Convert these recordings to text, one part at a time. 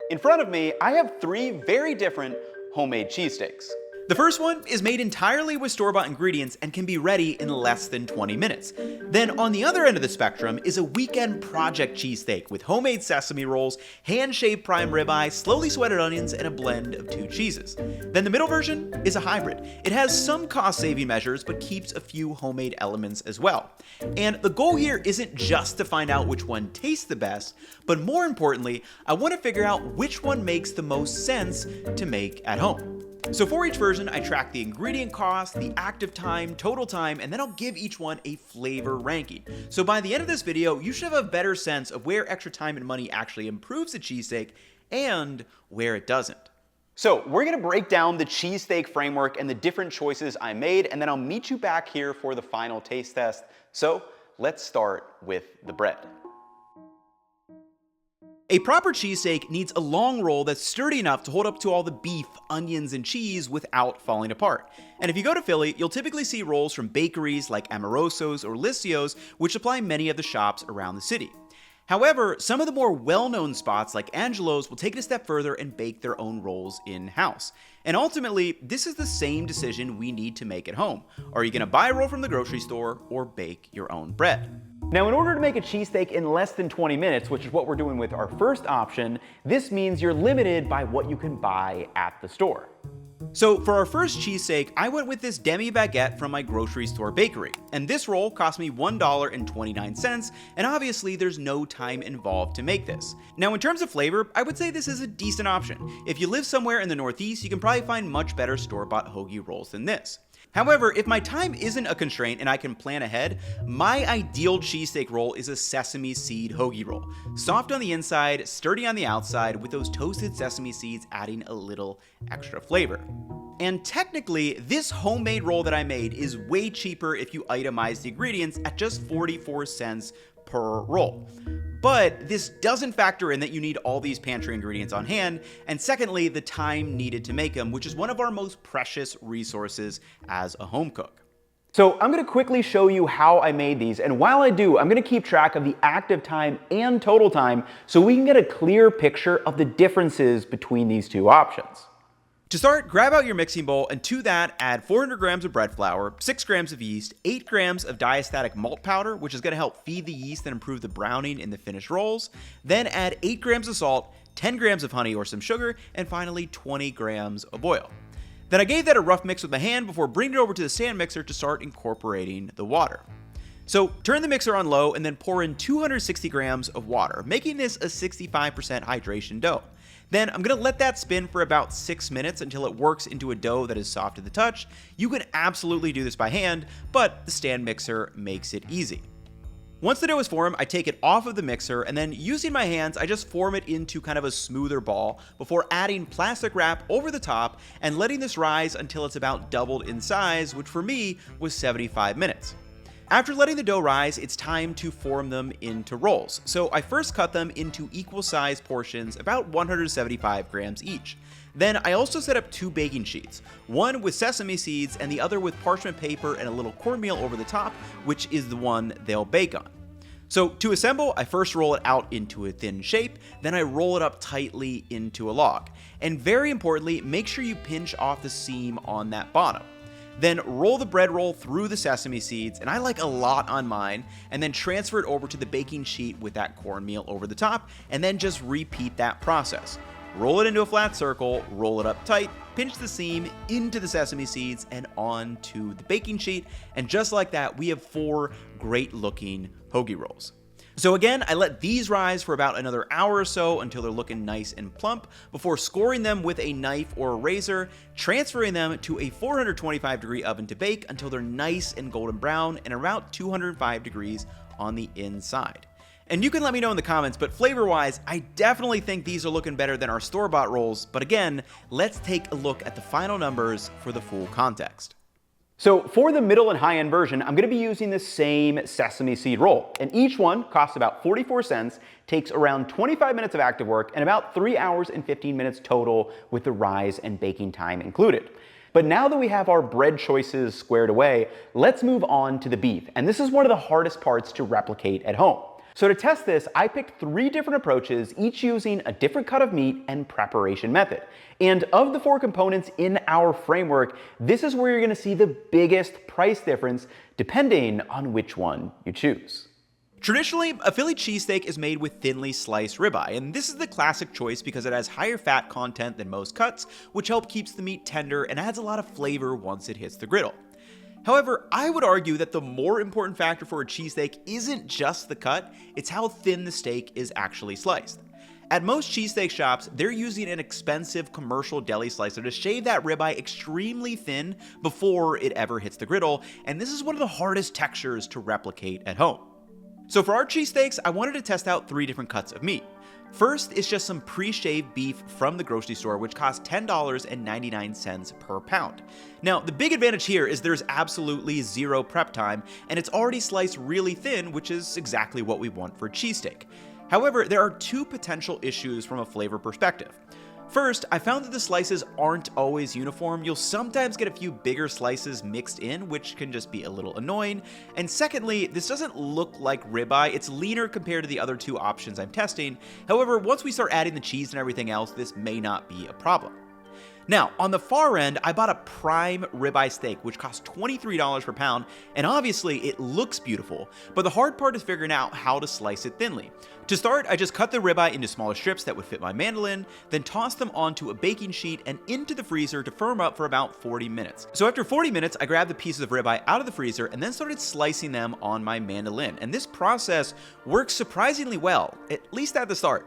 In front of me, I have three very different homemade cheesesteaks. The first one is made entirely with store-bought ingredients and can be ready in less than 20 minutes. Then on the other end of the spectrum is a weekend project cheesesteak with homemade sesame rolls, hand-shaved prime ribeye, slowly sweated onions, and a blend of 2 cheeses. Then the middle version is a hybrid. It has some cost-saving measures but keeps a few homemade elements as well. And the goal here isn't just to find out which one tastes the best, but more importantly, I want to figure out which one makes the most sense to make at home. So for each version, I track the ingredient cost, the active time, total time, and then I'll give each one a flavor ranking. So by the end of this video, you should have a better sense of where extra time and money actually improves the cheesesteak and where it doesn't. So we're gonna break down the cheesesteak framework and the different choices I made, and then I'll meet you back here for the final taste test. So let's start with the bread. A proper cheesesteak needs a long roll that's sturdy enough to hold up to all the beef, onions, and cheese without falling apart. And if you go to Philly, you'll typically see rolls from bakeries like Amoroso's or Liscio's, which supply many of the shops around the city. However, some of the more well-known spots like Angelo's will take it a step further and bake their own rolls in-house. And ultimately, this is the same decision we need to make at home. Are you going to buy a roll from the grocery store or bake your own bread? Now, in order to make a cheesesteak in less than 20 minutes, which is what we're doing with our first option, this means you're limited by what you can buy at the store. So for our first cheesesteak, I went with this demi baguette from my grocery store bakery. And this roll cost me $1.29, and obviously there's no time involved to make this. Now in terms of flavor, I would say this is a decent option. If you live somewhere in the Northeast, you can probably find much better store-bought hoagie rolls than this. However, if my time isn't a constraint and I can plan ahead, my ideal cheesesteak roll is a sesame seed hoagie roll. Soft on the inside, sturdy on the outside, with those toasted sesame seeds adding a little extra flavor. And technically, this homemade roll that I made is way cheaper if you itemize the ingredients at just 44 cents per roll. But this doesn't factor in that you need all these pantry ingredients on hand, and secondly, the time needed to make them, which is one of our most precious resources as a home cook. So I'm gonna quickly show you how I made these, and while I do, I'm gonna keep track of the active time and total time so we can get a clear picture of the differences between these two options. To start, grab out your mixing bowl and to that add 400 grams of bread flour, 6 grams of yeast, 8 grams of diastatic malt powder, which is going to help feed the yeast and improve the browning in the finished rolls. Then add 8 grams of salt, 10 grams of honey or some sugar, and finally 20 grams of oil. Then I gave that a rough mix with my hand before bringing it over to the stand mixer to start incorporating the water. So turn the mixer on low and then pour in 260 grams of water, making this a 65% hydration dough. Then I'm going to let that spin for about 6 minutes until it works into a dough that is soft to the touch. You can absolutely do this by hand, but the stand mixer makes it easy. Once the dough is formed, I take it off of the mixer, and then using my hands, I just form it into kind of a smoother ball before adding plastic wrap over the top and letting this rise until it's about doubled in size, which for me was 75 minutes. After letting the dough rise, it's time to form them into rolls. So I first cut them into equal sized portions, about 175 grams each. Then I also set up 2 baking sheets, one with sesame seeds and the other with parchment paper and a little cornmeal over the top, which is the one they'll bake on. So to assemble, I first roll it out into a thin shape, then I roll it up tightly into a log. And very importantly, make sure you pinch off the seam on that bottom. Then roll the bread roll through the sesame seeds, and I like a lot on mine, and then transfer it over to the baking sheet with that cornmeal over the top, and then just repeat that process. Roll it into a flat circle, roll it up tight, pinch the seam into the sesame seeds and onto the baking sheet, and just like that, we have 4 great looking hoagie rolls. So again, I let these rise for about another hour or so until they're looking nice and plump before scoring them with a knife or a razor, transferring them to a 425 degree oven to bake until they're nice and golden brown and around 205 degrees on the inside. And you can let me know in the comments, but flavor-wise, I definitely think these are looking better than our store-bought rolls, but again, let's take a look at the final numbers for the full context. So for the middle and high-end version, I'm gonna be using the same sesame seed roll, and each one costs about 44 cents, takes around 25 minutes of active work, and about 3 hours and 15 minutes total with the rise and baking time included. But now that we have our bread choices squared away, let's move on to the beef, and this is one of the hardest parts to replicate at home. So to test this, I picked 3 different approaches, each using a different cut of meat and preparation method. And of the 4 components in our framework, this is where you're going to see the biggest price difference depending on which one you choose. Traditionally, a Philly cheesesteak is made with thinly sliced ribeye, and this is the classic choice because it has higher fat content than most cuts, which help keeps the meat tender and adds a lot of flavor once it hits the griddle. However, I would argue that the more important factor for a cheesesteak isn't just the cut, it's how thin the steak is actually sliced. At most cheesesteak shops, they're using an expensive commercial deli slicer to shave that ribeye extremely thin before it ever hits the griddle, and this is one of the hardest textures to replicate at home. So for our cheesesteaks, I wanted to test out 3 different cuts of meat. First is just some pre-shaved beef from the grocery store, which costs $10.99 per pound. Now, the big advantage here is there's absolutely 0 prep time, and it's already sliced really thin, which is exactly what we want for a cheesesteak. However, there are 2 potential issues from a flavor perspective. First, I found that the slices aren't always uniform. You'll sometimes get a few bigger slices mixed in, which can just be a little annoying. And secondly, this doesn't look like ribeye. It's leaner compared to the other 2 options I'm testing. However, once we start adding the cheese and everything else, this may not be a problem. Now, on the far end, I bought a prime ribeye steak, which costs $23 per pound, and obviously it looks beautiful, but the hard part is figuring out how to slice it thinly. To start, I just cut the ribeye into smaller strips that would fit my mandolin, then tossed them onto a baking sheet and into the freezer to firm up for about 40 minutes. So after 40 minutes, I grabbed the pieces of ribeye out of the freezer and then started slicing them on my mandolin, and this process works surprisingly well, at least at the start.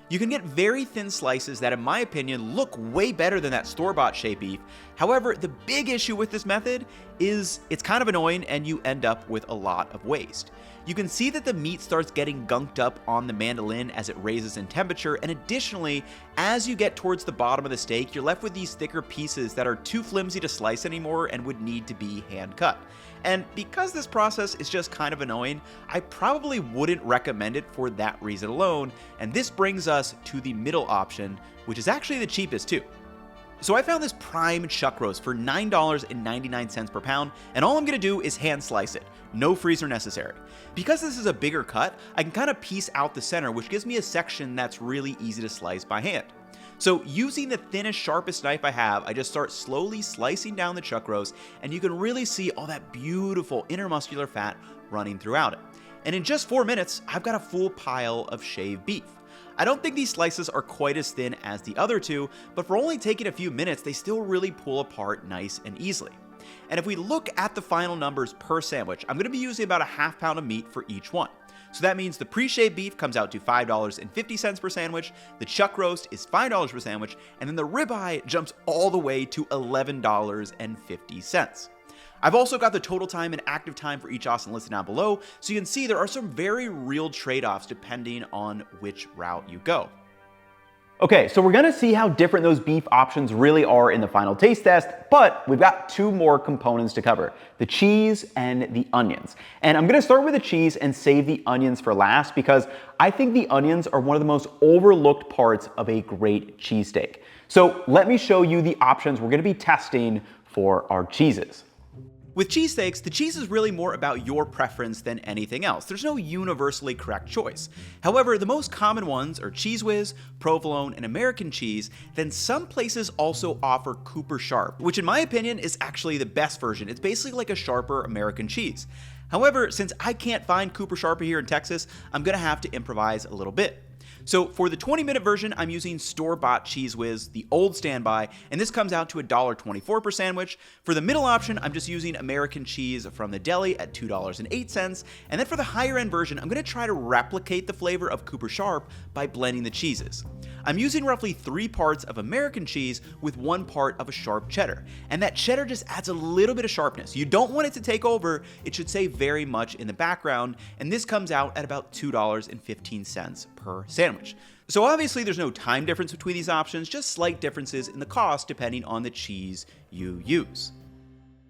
You can get very thin slices that, in my opinion, look way better than that store-bought shaved beef. However, the big issue with this method is it's kind of annoying and you end up with a lot of waste. You can see that the meat starts getting gunked up on the mandolin as it raises in temperature, and additionally, as you get towards the bottom of the steak, you're left with these thicker pieces that are too flimsy to slice anymore and would need to be hand cut. And because this process is just kind of annoying, I probably wouldn't recommend it for that reason alone, and this brings us to the middle option, which is actually the cheapest too. So I found this prime chuck roast for $9.99 per pound, and all I'm gonna do is hand slice it, no freezer necessary. Because this is a bigger cut, I can kind of piece out the center, which gives me a section that's really easy to slice by hand. So using the thinnest, sharpest knife I have, I just start slowly slicing down the chuck roast, and you can really see all that beautiful intermuscular fat running throughout it. And in just 4 minutes, I've got a full pile of shaved beef. I don't think these slices are quite as thin as the other 2, but for only taking a few minutes, they still really pull apart nice and easily. And if we look at the final numbers per sandwich, I'm going to be using about a half pound of meat for each one. So that means the pre-shaved beef comes out to $5.50 per sandwich, the chuck roast is $5 per sandwich, and then the ribeye jumps all the way to $11.50. I've also got the total time and active time for each option listed down below, so you can see there are some very real trade-offs depending on which route you go. Okay, so we're gonna see how different those beef options really are in the final taste test, but we've got 2 more components to cover, the cheese and the onions. And I'm gonna start with the cheese and save the onions for last because I think the onions are one of the most overlooked parts of a great cheesesteak. So let me show you the options we're gonna be testing for our cheeses. With cheesesteaks, the cheese is really more about your preference than anything else. There's no universally correct choice. However, the most common ones are Cheese Whiz, provolone, and American cheese. Then some places also offer Cooper Sharp, which in my opinion is actually the best version. It's basically like a sharper American cheese. However, since I can't find Cooper Sharp here in Texas, I'm gonna have to improvise a little bit. So for the 20-minute version, I'm using store-bought Cheese Whiz, the old standby, and this comes out to $1.24 per sandwich. For the middle option, I'm just using American cheese from the deli at $2.08. And then for the higher-end version, I'm gonna try to replicate the flavor of Cooper Sharp by blending the cheeses. I'm using roughly 3 parts of American cheese with 1 part of a sharp cheddar. And that cheddar just adds a little bit of sharpness. You don't want it to take over, it should stay very much in the background, and this comes out at about $2.15 per sandwich. So obviously there's no time difference between these options, just slight differences in the cost depending on the cheese you use.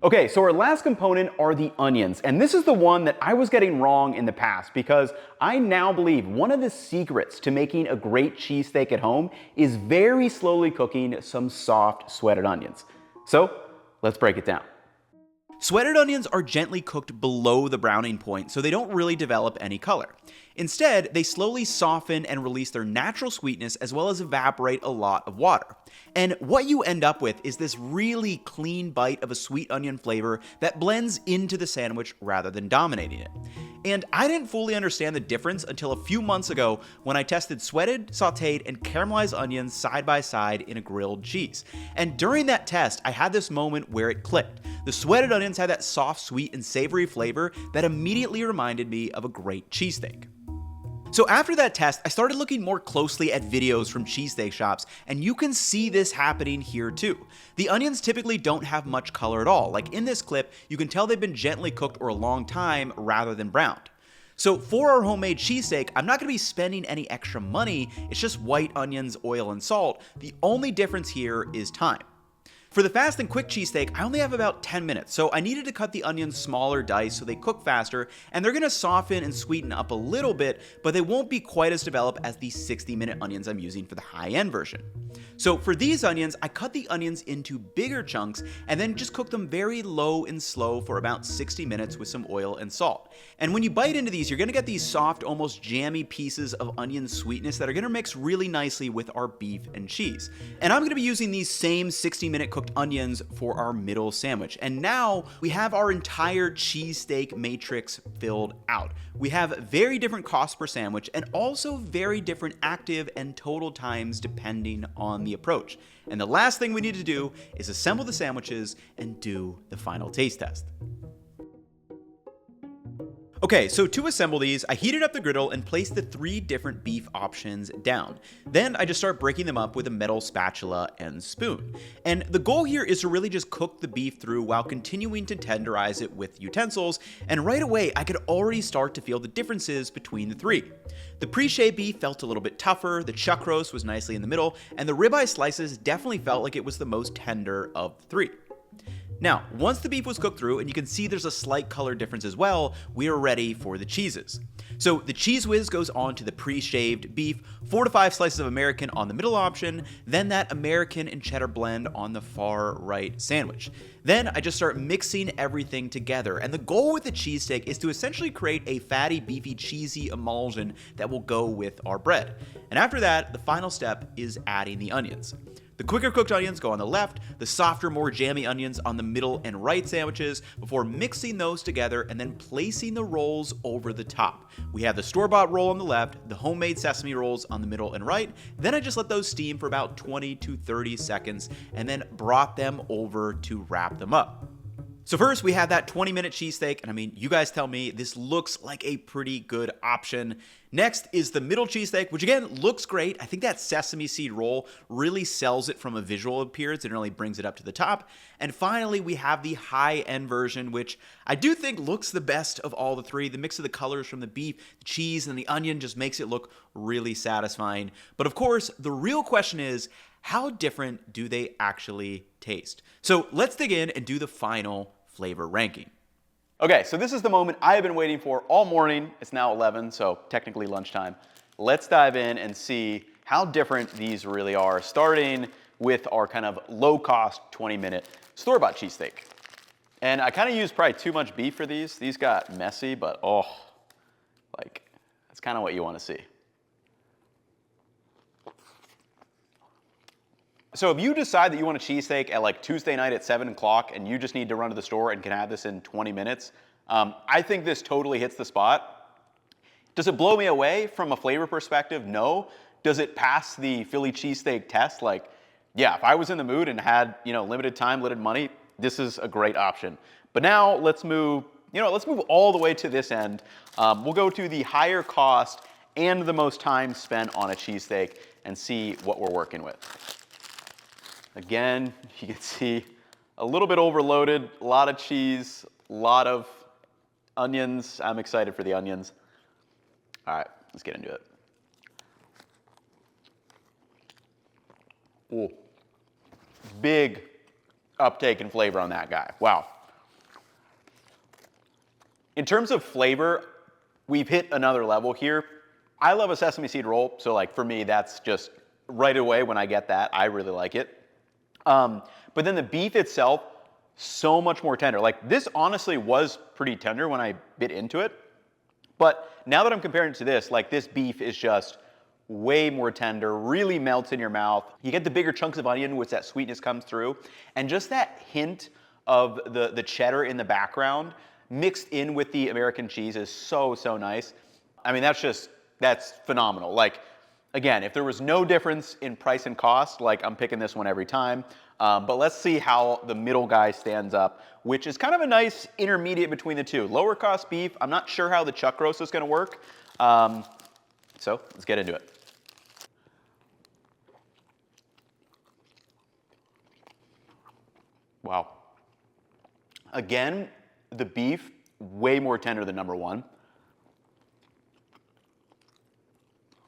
Okay, so our last component are the onions, and this is the one that I was getting wrong in the past because I now believe one of the secrets to making a great cheesesteak at home is very slowly cooking some soft sweated onions. So let's break it down. Sweated onions are gently cooked below the browning point, so they don't really develop any color. Instead, they slowly soften and release their natural sweetness as well as evaporate a lot of water. And what you end up with is this really clean bite of a sweet onion flavor that blends into the sandwich rather than dominating it. And I didn't fully understand the difference until a few months ago when I tested sweated, sauteed, and caramelized onions side by side in a grilled cheese. And during that test, I had this moment where it clicked. The sweated onions had that soft, sweet, and savory flavor that immediately reminded me of a great cheesesteak. So after that test, I started looking more closely at videos from cheesesteak shops, and you can see this happening here too. The onions typically don't have much color at all. Like in this clip, you can tell they've been gently cooked or a long time rather than browned. So for our homemade cheesesteak, I'm not going to be spending any extra money. It's just white onions, oil, and salt. The only difference here is time. For the fast and quick cheesesteak, I only have about 10 minutes, so I needed to cut the onions smaller dice so they cook faster, and they're gonna soften and sweeten up a little bit, but they won't be quite as developed as the 60-minute onions I'm using for the high-end version. So for these onions, I cut the onions into bigger chunks and then just cook them very low and slow for about 60 minutes with some oil and salt. And when you bite into these, you're gonna get these soft, almost jammy pieces of onion sweetness that are gonna mix really nicely with our beef and cheese. And I'm gonna be using these same 60-minute cooked onions for our middle sandwich. And now we have our entire cheesesteak matrix filled out. We have very different costs per sandwich and also very different active and total times depending on the approach. And the last thing we need to do is assemble the sandwiches and do the final taste test. Okay, so to assemble these, I heated up the griddle and placed the 3 different beef options down. Then I just start breaking them up with a metal spatula and spoon. And the goal here is to really just cook the beef through while continuing to tenderize it with utensils, and right away I could already start to feel the differences between the 3. The pre-shaved beef felt a little bit tougher, the chuck roast was nicely in the middle, and the ribeye slices definitely felt like it was the most tender of the 3. Now, once the beef was cooked through, and you can see there's a slight color difference as well, we are ready for the cheeses. So the Cheese Whiz goes on to the pre-shaved beef, 4 to 5 slices of American on the middle option, then that American and cheddar blend on the far right sandwich. Then I just start mixing everything together, and the goal with the cheesesteak is to essentially create a fatty, beefy, cheesy emulsion that will go with our bread. And after that, the final step is adding the onions. The quicker cooked onions go on the left, the softer, more jammy onions on the middle and right sandwiches, before mixing those together and then placing the rolls over the top. We have the store-bought roll on the left, the homemade sesame rolls on the middle and right, then I just let those steam for about 20 to 30 seconds and then brought them over to wrap them up. So first we have that 20-minute cheesesteak, and I mean, you guys tell me, this looks like a pretty good option. Next is the middle cheesesteak, which again looks great. I think that sesame seed roll really sells it from a visual appearance and really brings it up to the top. And finally, we have the high-end version, which I do think looks the best of all the 3. The mix of the colors from the beef, the cheese, and the onion just makes it look really satisfying. But of course, the real question is, how different do they actually taste? So let's dig in and do the final flavor ranking. Okay, so this is the moment I have been waiting for all morning. It's now 11, so technically lunchtime. Let's dive in and see how different these really are, starting with our kind of low-cost 20-minute store-bought cheesesteak. And I kind of used probably too much beef for these. These got messy, but oh, like, that's kind of what you want to see. So if you decide that you want a cheesesteak at like Tuesday night at 7 o'clock and you just need to run to the store and can have this in 20 minutes, I think this totally hits the spot. Does it blow me away from a flavor perspective? No. Does it pass the Philly cheesesteak test? Like, yeah, if I was in the mood and had, limited time, limited money, this is a great option. But now let's move all the way to this end. We'll go to the higher cost and the most time spent on a cheesesteak and see what we're working with. Again, you can see a little bit overloaded, a lot of cheese, a lot of onions. I'm excited for the onions. All right, let's get into it. Ooh, big uptake in flavor on that guy. Wow. In terms of flavor, we've hit another level here. I love a sesame seed roll, so like for me, that's just right away when I get that, I really like it. But then the beef itself, so much more tender. Like, this honestly was pretty tender when I bit into it. But now that I'm comparing it to this, like, this beef is just way more tender, really melts in your mouth. You get the bigger chunks of onion, which that sweetness comes through. And just that hint of the cheddar in the background mixed in with the American cheese is so, so nice. I mean, that's phenomenal. Like, again, if there was no difference in price and cost, like, I'm picking this one every time. But let's see how the middle guy stands up, which is kind of a nice intermediate between the two. Lower cost beef. I'm not sure how the chuck roast is going to work. So let's get into it. Wow. Again, the beef, way more tender than number one.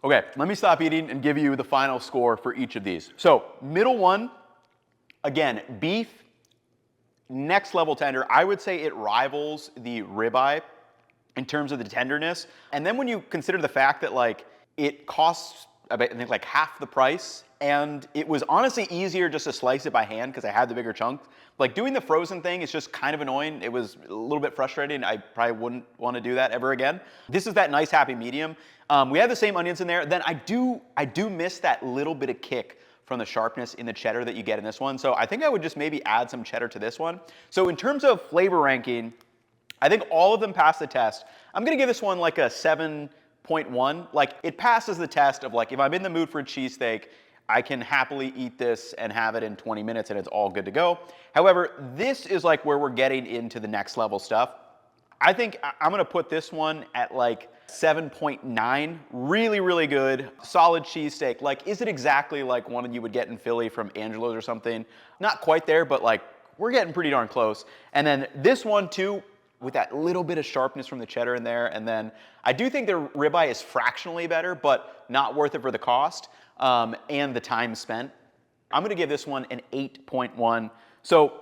Okay, let me stop eating and give you the final score for each of these. So, middle one, again, beef, next level tender. I would say it rivals the ribeye in terms of the tenderness. And then when you consider the fact that, like, it costs, I think, like half the price, and it was honestly easier just to slice it by hand because I had the bigger chunks. Like, doing the frozen thing is just kind of annoying. It was a little bit frustrating. I probably wouldn't want to do that ever again. This is that nice happy medium. We have the same onions in there. Then I do miss that little bit of kick from the sharpness in the cheddar that you get in this one. So I think I would just maybe add some cheddar to this one. So in terms of flavor ranking, I think all of them pass the test. I'm gonna give this one like a 7.1. Like, it passes the test of, like, if I'm in the mood for a cheesesteak, I can happily eat this and have it in 20 minutes and it's all good to go. However, this is like where we're getting into the next level stuff. I think I'm gonna put this one at like 7.9. Really, really good, solid cheesesteak. Like, is it exactly like one you would get in Philly from Angelo's or something? Not quite there, but like, we're getting pretty darn close. And then this one too, with that little bit of sharpness from the cheddar in there. And then I do think the ribeye is fractionally better, but not worth it for the cost and the time spent. I'm gonna give this one an 8.1. So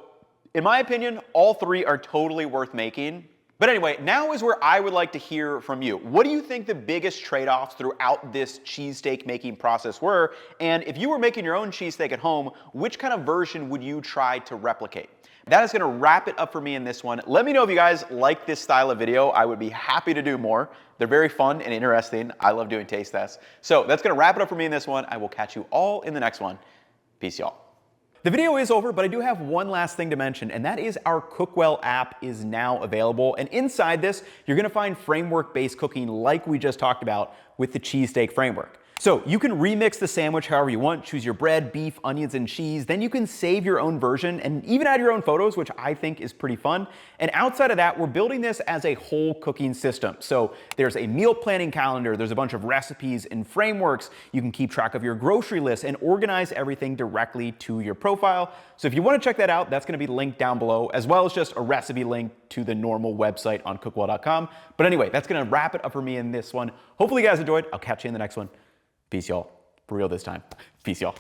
in my opinion, all three are totally worth making. But anyway, now is where I would like to hear from you. What do you think the biggest trade-offs throughout this cheesesteak making process were? And if you were making your own cheesesteak at home, which kind of version would you try to replicate? That is gonna wrap it up for me in this one. Let me know if you guys like this style of video. I would be happy to do more. They're very fun and interesting. I love doing taste tests. So that's gonna wrap it up for me in this one. I will catch you all in the next one. Peace, y'all. The video is over, but I do have one last thing to mention, and that is our Cookwell app is now available. And inside this, you're gonna find framework-based cooking like we just talked about with the cheesesteak framework. So you can remix the sandwich however you want, choose your bread, beef, onions, and cheese. Then you can save your own version and even add your own photos, which I think is pretty fun. And outside of that, we're building this as a whole cooking system. So there's a meal planning calendar, there's a bunch of recipes and frameworks. You can keep track of your grocery list and organize everything directly to your profile. So if you want to check that out, that's going to be linked down below, as well as just a recipe link to the normal website on cookwell.com. But anyway, that's going to wrap it up for me in this one. Hopefully you guys enjoyed. I'll catch you in the next one. Peace, y'all. For real this time. Peace, y'all.